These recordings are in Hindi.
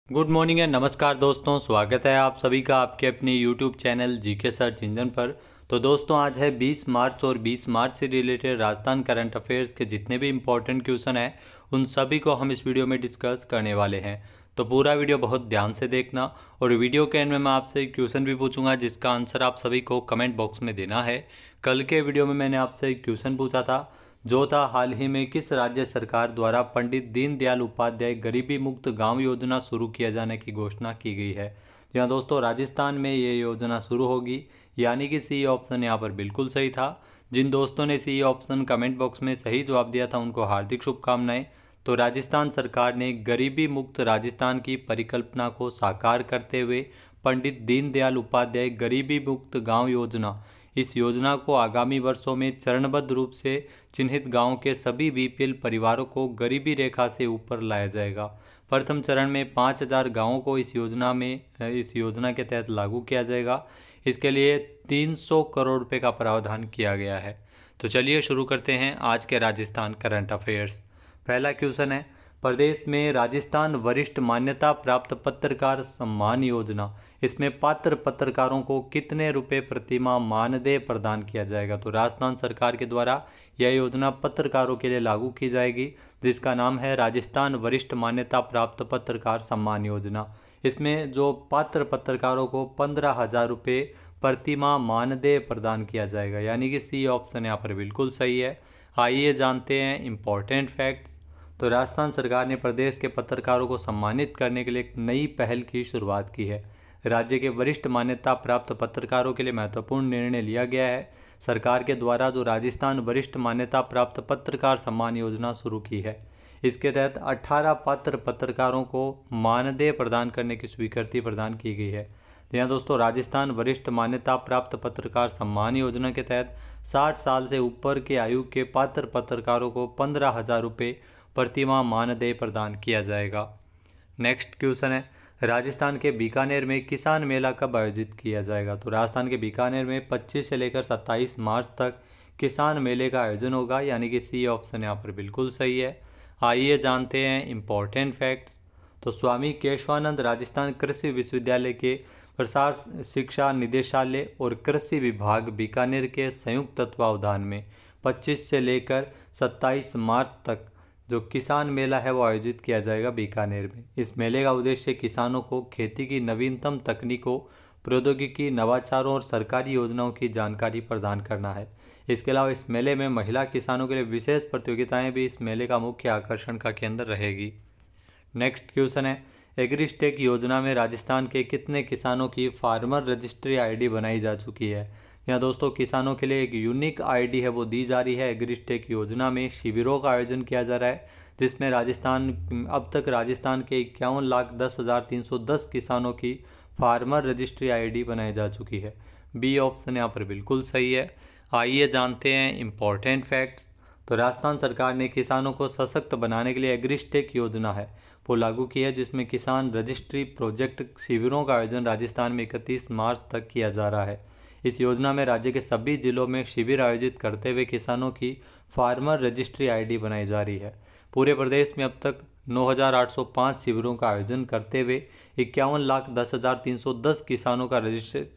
गुड मॉर्निंग एंड नमस्कार दोस्तों, स्वागत है आप सभी का आपके अपने YouTube channel GK search engine पर। तो दोस्तों आज है 20 मार्च और 20 मार्च से रिलेटेड राजस्थान करंट अफेयर्स के जितने भी इम्पोर्टेंट क्वेश्चन हैं उन सभी को हम इस वीडियो में डिस्कस करने वाले हैं। तो पूरा वीडियो बहुत ध्यान से देखना और वीडियो के एंड में मैं आपसे एक क्वेश्चन भी पूछूंगा जिसका आंसर आप सभी को कमेंट बॉक्स में देना है। कल के वीडियो में मैंने आपसे एक क्वेश्चन पूछा था जो था हाल ही में किस राज्य सरकार द्वारा पंडित दीनदयाल उपाध्याय गरीबी मुक्त गांव योजना शुरू किए जाने की घोषणा की गई है। जी हाँ दोस्तों, राजस्थान में ये योजना शुरू होगी, यानी कि सी ऑप्शन यहाँ पर बिल्कुल सही था। जिन दोस्तों ने सी ऑप्शन कमेंट बॉक्स में सही जवाब दिया था उनको हार्दिक शुभकामनाएं। तो राजस्थान सरकार ने गरीबी मुक्त राजस्थान की परिकल्पना को साकार करते हुए पंडित दीनदयाल उपाध्याय गरीबी मुक्त गांव योजना, इस योजना को आगामी वर्षों में चरणबद्ध रूप से चिन्हित गांव के सभी बीपीएल परिवारों को गरीबी रेखा से ऊपर लाया जाएगा। प्रथम चरण में 5,000 गांवों को इस योजना के तहत लागू किया जाएगा। इसके लिए 300 करोड़ रुपए का प्रावधान किया गया है। तो चलिए शुरू करते हैं आज के राजस्थान करंट अफेयर्स। पहला क्वेश्चन है, प्रदेश में राजस्थान वरिष्ठ मान्यता प्राप्त पत्रकार सम्मान योजना, इसमें पात्र पत्रकारों को कितने रुपए प्रतिमाह मानदेय प्रदान किया जाएगा। तो राजस्थान सरकार के द्वारा यह योजना पत्रकारों के लिए लागू की जाएगी जिसका नाम है राजस्थान वरिष्ठ मान्यता प्राप्त पत्रकार सम्मान योजना। इसमें जो पात्र पत्रकारों को 15,000 रुपये प्रतिमाह मानदेय प्रदान किया जाएगा, यानी कि सी ऑप्शन यहाँ पर बिल्कुल सही है। आइए जानते हैं इम्पोर्टेंट फैक्ट्स। तो राजस्थान सरकार ने प्रदेश के पत्रकारों को सम्मानित करने के लिए एक नई पहल की शुरुआत की है। राज्य के वरिष्ठ मान्यता प्राप्त पत्रकारों के लिए महत्वपूर्ण निर्णय लिया गया है। सरकार के द्वारा जो राजस्थान वरिष्ठ मान्यता प्राप्त पत्रकार सम्मान योजना शुरू की है, इसके तहत 18 पात्र पत्रकारों को मानदेय प्रदान करने की स्वीकृति प्रदान की गई है। तो यहाँ दोस्तों राजस्थान वरिष्ठ मान्यता प्राप्त पत्रकार सम्मान योजना के तहत 60 साल से ऊपर के आयु के पात्र पत्रकारों को 15,000 रुपये प्रतिमाह मानदेय प्रदान किया जाएगा। नेक्स्ट क्वेश्चन है, राजस्थान के बीकानेर में किसान मेला कब आयोजित किया जाएगा। तो राजस्थान के बीकानेर में 25 से लेकर 27 मार्च तक किसान मेले का आयोजन होगा, यानी कि सी ऑप्शन यहाँ पर बिल्कुल सही है। आइए जानते हैं इम्पोर्टेंट फैक्ट्स। तो स्वामी केशवानंद राजस्थान कृषि विश्वविद्यालय के प्रसार शिक्षा निदेशालय और कृषि विभाग बीकानेर के संयुक्त तत्वावधान में 25 से लेकर 27 मार्च तक जो किसान मेला है वो आयोजित किया जाएगा बीकानेर में। इस मेले का उद्देश्य किसानों को खेती की नवीनतम तकनीकों, प्रौद्योगिकी, नवाचारों और सरकारी योजनाओं की जानकारी प्रदान करना है। इसके अलावा इस मेले में महिला किसानों के लिए विशेष प्रतियोगिताएं भी इस मेले का मुख्य आकर्षण का केंद्र रहेगी। नेक्स्ट क्वेश्चन है, एग्रीस्टेक योजना में राजस्थान के कितने किसानों की फार्मर रजिस्ट्री आईडी बनाई जा चुकी है। यहाँ दोस्तों किसानों के लिए एक यूनिक आईडी है वो दी जा रही है। एग्रीस्टेक योजना में शिविरों का आयोजन किया जा रहा है जिसमें अब तक राजस्थान के 51,10,310 किसानों की फार्मर रजिस्ट्री आईडी बनाई जा चुकी है। बी ऑप्शन यहाँ पर बिल्कुल सही है। आइए जानते हैं इम्पोर्टेंट फैक्ट्स। तो राजस्थान सरकार ने किसानों को सशक्त बनाने के लिए एग्रीस्टेक योजना है वो लागू की है, जिसमें किसान रजिस्ट्री प्रोजेक्ट शिविरों का आयोजन राजस्थान में 31 मार्च तक किया जा रहा है। इस योजना में राज्य के सभी जिलों में शिविर आयोजित करते हुए किसानों की फार्मर रजिस्ट्री आईडी बनाई जा रही है। पूरे प्रदेश में अब तक 9,805 शिविरों का आयोजन करते हुए 51,10,310 किसानों का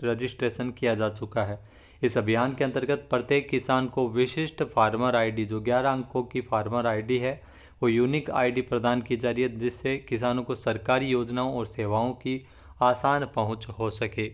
रजिस्ट्रेशन किया जा चुका है। इस अभियान के अंतर्गत प्रत्येक किसान को विशिष्ट फार्मर आईडी, जो 11 अंकों की फार्मर आईडी है वो यूनिक आईडी प्रदान की जा रही है, जिससे किसानों को सरकारी योजनाओं और सेवाओं की आसान पहुंच हो सके।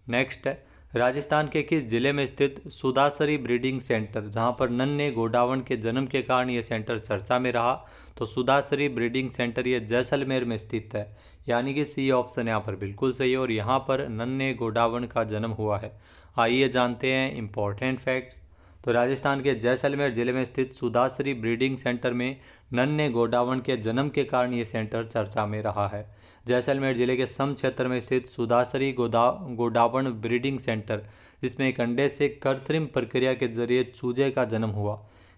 नेक्स्ट है, राजस्थान के किस जिले में स्थित सुदासरी ब्रीडिंग सेंटर, जहां पर नन्हे गोडावण के जन्म के कारण ये सेंटर चर्चा में रहा। तो सुदासरी ब्रीडिंग सेंटर ये जैसलमेर में स्थित है, यानी कि सी ऑप्शन यहाँ पर बिल्कुल सही है और यहाँ पर नन्हे गोडावण का जन्म हुआ है। आइए जानते हैं इम्पोर्टेंट फैक्ट्स। तो राजस्थान के जैसलमेर जिले में स्थित सुदासरी ब्रीडिंग सेंटर में नन्हे गोडावण के जन्म के कारण ये सेंटर चर्चा में रहा है। जैसलमेर जिले के सम क्षेत्र में स्थित सुदासरी गोडावण ब्रीडिंग सेंटर, जिसमें एक अंडे से कृत्रिम प्रक्रिया के जरिए चूजे का जन्म हुआ।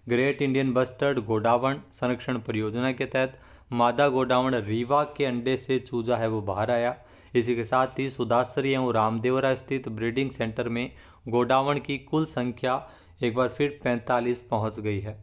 ग्रेट इंडियन बस्टर्ड गोडावण संरक्षण परियोजना के तहत मादा गोडावण रीवा के अंडे से चूजा है वो बाहर आया। इसी के साथ ही सुदासरी एवं रामदेवरा स्थित ब्रीडिंग सेंटर में गोडावण की कुल संख्या एक बार फिर 45 पहुंच गई है।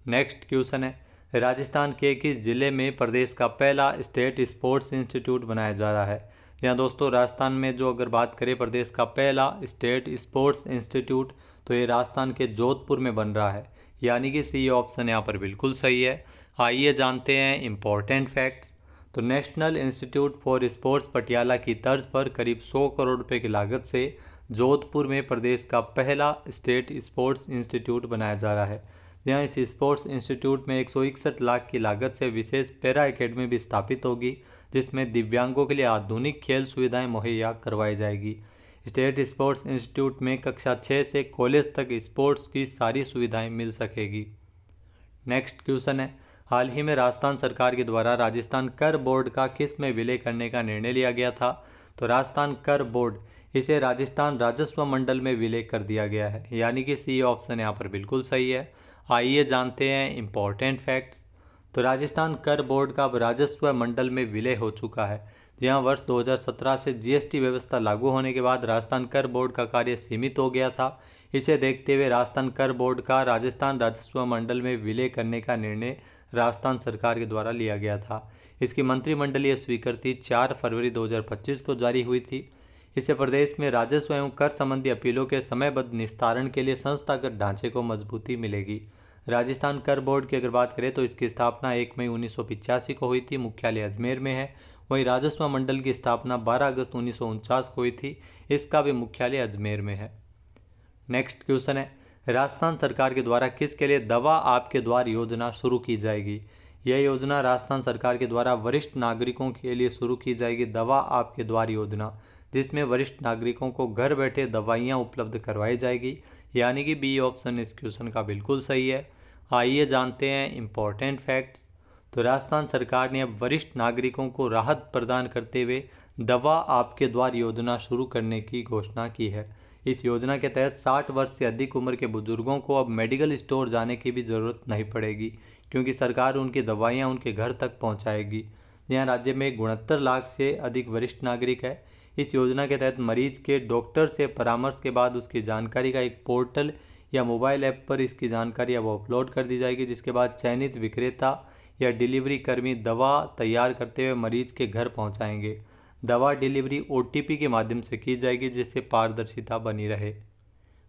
नेक्स्ट क्वेश्चन है, राजस्थान के किस जिले में प्रदेश का पहला स्टेट स्पोर्ट्स इंस्टीट्यूट बनाया जा रहा है? यहाँ दोस्तों राजस्थान में जो अगर बात करें प्रदेश का पहला स्टेट स्पोर्ट्स इंस्टीट्यूट, तो ये राजस्थान के जोधपुर में बन रहा है, यानी कि सी ऑप्शन यहाँ पर बिल्कुल सही है। आइए जानते हैं इम्पोर्टेंट फैक्ट्स। तो national institute for sports Patiala की तर्ज पर करीब 100 करोड़ रुपए की लागत से जोधपुर में प्रदेश का पहला स्टेट स्पोर्ट्स इंस्टीट्यूट बनाया जा रहा है। यहाँ इस स्पोर्ट्स इंस्टीट्यूट में 161 लाख की लागत से विशेष पैरा एकेडमी भी स्थापित होगी, जिसमें दिव्यांगों के लिए आधुनिक खेल सुविधाएं मुहैया करवाई जाएगी। स्टेट स्पोर्ट्स इंस्टीट्यूट में कक्षा 6 से कॉलेज तक स्पोर्ट्स की सारी सुविधाएं मिल सकेगी। नेक्स्ट क्वेश्चन है, हाल ही में राजस्थान सरकार के द्वारा राजस्थान कर बोर्ड का किस में विलय करने का निर्णय लिया गया था? तो राजस्थान कर बोर्ड, इसे राजस्थान राजस्व मंडल में विलय कर दिया गया है, यानी कि सी ऑप्शन यहाँ पर बिल्कुल सही है। आइए जानते हैं इम्पोर्टेंट फैक्ट्स। तो राजस्थान कर बोर्ड का अब राजस्व मंडल में विलय हो चुका है। जहाँ वर्ष 2017 से जीएसटी व्यवस्था लागू होने के बाद राजस्थान कर बोर्ड का कार्य सीमित हो गया था। इसे देखते हुए राजस्थान कर बोर्ड का राजस्थान राजस्व मंडल में विलय करने का निर्णय राजस्थान सरकार के द्वारा लिया गया था। इसकी मंत्रिमंडलीय स्वीकृति 4 फरवरी 2025 को जारी हुई थी। इससे प्रदेश में राजस्व एवं कर संबंधी अपीलों के समयबद्ध निस्तारण के लिए संस्थागत ढांचे को मजबूती मिलेगी। राजस्थान कर बोर्ड की अगर बात करें तो इसकी स्थापना 1 मई 1985 को हुई थी, मुख्यालय अजमेर में है। वहीं राजस्व मंडल की स्थापना 12 अगस्त 1949 को हुई थी, इसका भी मुख्यालय अजमेर में है। नेक्स्ट क्वेश्चन है, राजस्थान सरकार के द्वारा किसके लिए दवा आपके द्वार योजना शुरू की जाएगी? यह योजना राजस्थान सरकार के द्वारा वरिष्ठ नागरिकों के लिए शुरू की जाएगी, दवा आपके द्वार योजना, जिसमें वरिष्ठ नागरिकों को घर बैठे दवाइयाँ उपलब्ध करवाई जाएगी, यानी कि बी ऑप्शन इस क्वेश्चन का बिल्कुल सही है। आइए जानते हैं इम्पोर्टेंट फैक्ट्स। तो राजस्थान सरकार ने अब वरिष्ठ नागरिकों को राहत प्रदान करते हुए दवा आपके द्वार योजना शुरू करने की घोषणा की है। इस योजना के तहत 60 वर्ष से अधिक उम्र के बुजुर्गों को अब मेडिकल स्टोर जाने की भी ज़रूरत नहीं पड़ेगी, क्योंकि सरकार उनकी दवाइयाँ उनके घर तक पहुँचाएगी। यहाँ राज्य में 69 लाख से अधिक वरिष्ठ नागरिक है। इस योजना के तहत मरीज के डॉक्टर से परामर्श के बाद उसकी जानकारी का एक पोर्टल या मोबाइल ऐप पर इसकी जानकारी अब अपलोड कर दी जाएगी, जिसके बाद चयनित विक्रेता या डिलीवरी कर्मी दवा तैयार करते हुए मरीज के घर पहुंचाएंगे। दवा डिलीवरी ओटीपी के माध्यम से की जाएगी, जिससे पारदर्शिता बनी रहे।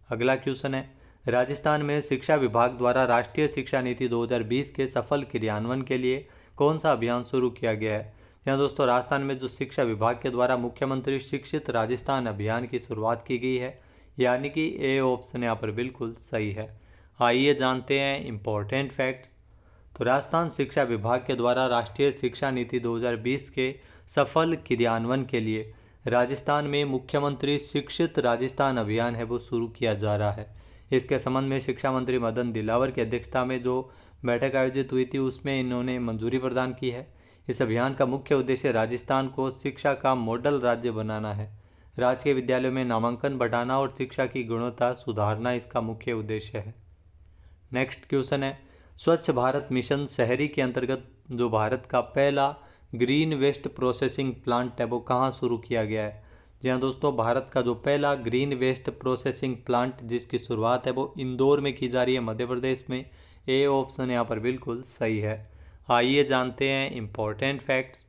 अगला क्वेश्चन है, राजस्थान में शिक्षा विभाग द्वारा राष्ट्रीय शिक्षा नीति 2020 के सफल क्रियान्वयन के लिए कौन सा अभियान शुरू किया गया है? यहाँ दोस्तों राजस्थान में जो शिक्षा विभाग के द्वारा मुख्यमंत्री शिक्षित राजस्थान अभियान की शुरुआत की गई है, यानी कि ए ऑप्शन यहाँ पर बिल्कुल सही है। आइए जानते हैं इम्पोर्टेंट फैक्ट्स। तो राजस्थान शिक्षा विभाग के द्वारा राष्ट्रीय शिक्षा नीति 2020 के सफल क्रियान्वयन के लिए राजस्थान में मुख्यमंत्री शिक्षित राजस्थान अभियान है वो शुरू किया जा रहा है। इसके संबंध में शिक्षा मंत्री मदन दिलावर की अध्यक्षता में जो बैठक आयोजित हुई थी, उसमें इन्होंने मंजूरी प्रदान की है। इस अभियान का मुख्य उद्देश्य राजस्थान को शिक्षा का मॉडल राज्य बनाना है। राजकीय विद्यालयों में नामांकन बढ़ाना और शिक्षा की गुणवत्ता सुधारना इसका मुख्य उद्देश्य है। नेक्स्ट क्वेश्चन है, स्वच्छ भारत मिशन शहरी के अंतर्गत जो भारत का पहला ग्रीन वेस्ट प्रोसेसिंग प्लांट है वो कहाँ शुरू किया गया है? जी हाँ दोस्तों, भारत का जो पहला ग्रीन वेस्ट प्रोसेसिंग प्लांट जिसकी शुरुआत है वो इंदौर में की जा रही है, मध्य प्रदेश में। ए ऑप्शन यहाँ पर बिल्कुल सही है। आइए जानते हैं इम्पोर्टेंट फैक्ट्स।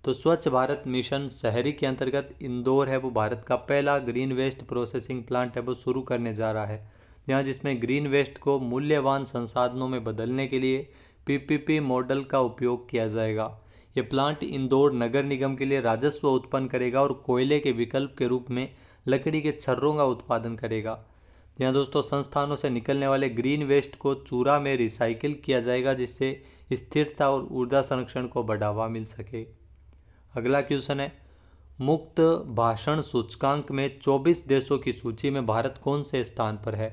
तो स्वच्छ भारत मिशन शहरी के अंतर्गत इंदौर है वो भारत का पहला ग्रीन वेस्ट प्रोसेसिंग प्लांट है वो शुरू करने जा रहा है, यहाँ जिसमें ग्रीन वेस्ट को मूल्यवान संसाधनों में बदलने के लिए पीपीपी मॉडल का उपयोग किया जाएगा। ये प्लांट इंदौर नगर निगम के लिए राजस्व उत्पन्न करेगा और कोयले के विकल्प के रूप में लकड़ी के छर्रों का उत्पादन करेगा। यहाँ दोस्तों संस्थानों से निकलने वाले ग्रीन वेस्ट को चूरा में रिसाइकिल किया जाएगा, जिससे स्थिरता और ऊर्जा संरक्षण को बढ़ावा मिल सके। अगला क्वेश्चन है, मुक्त भाषण सूचकांक में 24 देशों की सूची में भारत कौन से स्थान पर है?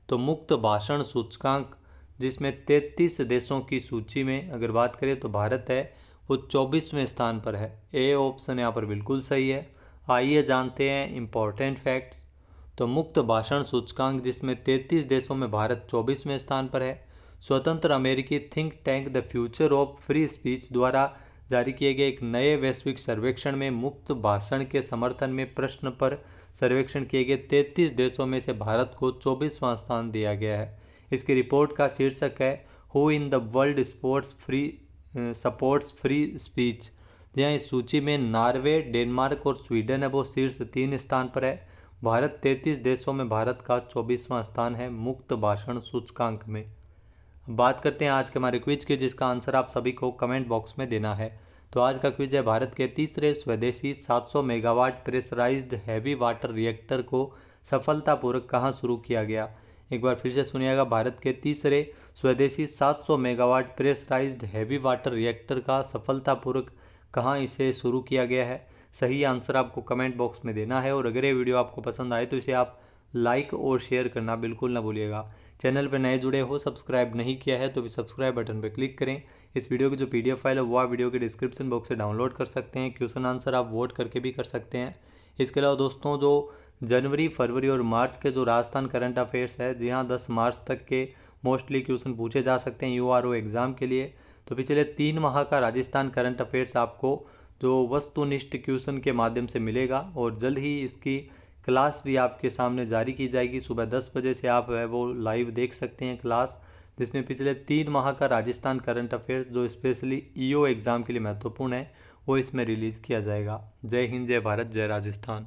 तो मुक्त भाषण सूचकांक जिसमें 33 देशों की सूची में अगर बात करें तो भारत है वो 24वें स्थान पर है। ए ऑप्शन यहाँ पर बिल्कुल सही है। आइए जानते हैं इम्पोर्टेंट फैक्ट्स। तो मुक्त भाषण सूचकांक जिसमें 33 देशों में भारत 24वें स्थान पर है। स्वतंत्र अमेरिकी think tank the future of free speech द्वारा जारी किए गए एक नए वैश्विक सर्वेक्षण में मुक्त भाषण के समर्थन में प्रश्न पर सर्वेक्षण किए गए 33 देशों में से भारत को 24वां स्थान दिया गया है। इसकी रिपोर्ट का शीर्षक है who in the world supports free speech. यहाँ इस सूची में नॉर्वे, डेनमार्क और स्वीडन है वो शीर्ष 3 स्थान पर है। भारत 33 देशों में भारत का 24वां स्थान है मुक्त भाषण सूचकांक में। बात करते हैं आज के हमारे क्विज के, जिसका आंसर आप सभी को कमेंट बॉक्स में देना है। तो आज का क्विज है, भारत के तीसरे स्वदेशी 700 megawatt pressurised heavy water reactor को सफलतापूर्वक कहाँ शुरू किया गया। एक बार फिर से सुनिएगा, भारत के तीसरे स्वदेशी 700 megawatt pressurised heavy water reactor का सफलतापूर्वक कहाँ इसे शुरू किया गया है। सही आंसर आपको कमेंट बॉक्स में देना है। और अगर ये वीडियो आपको पसंद आए तो इसे आप लाइक और शेयर करना बिल्कुल ना भूलिएगा। चैनल पर नए जुड़े हो, सब्सक्राइब नहीं किया है तो भी सब्सक्राइब बटन पर क्लिक करें। इस वीडियो की जो PDF फाइल है वो आप वीडियो के डिस्क्रिप्शन बॉक्स से डाउनलोड कर सकते हैं। क्वेश्चन आंसर आप वोट करके भी कर सकते हैं। इसके अलावा दोस्तों, जो जनवरी, फरवरी और मार्च के जो राजस्थान करंट अफेयर्स है, जी हाँ, 10 मार्च तक के मोस्टली क्वेश्चन पूछे जा सकते हैं URO एग्ज़ाम के लिए। तो पिछले 3 माह का राजस्थान करंट अफेयर्स आपको जो वस्तुनिष्ठ क्वेश्चन के माध्यम से मिलेगा और जल्द ही इसकी क्लास भी आपके सामने जारी की जाएगी। सुबह 10 बजे से आप वो लाइव देख सकते हैं क्लास, जिसमें पिछले 3 माह का राजस्थान करंट अफेयर्स जो स्पेशली EO एग्ज़ाम के लिए महत्वपूर्ण है वो इसमें रिलीज़ किया जाएगा। जय हिंद, जय भारत, जय राजस्थान।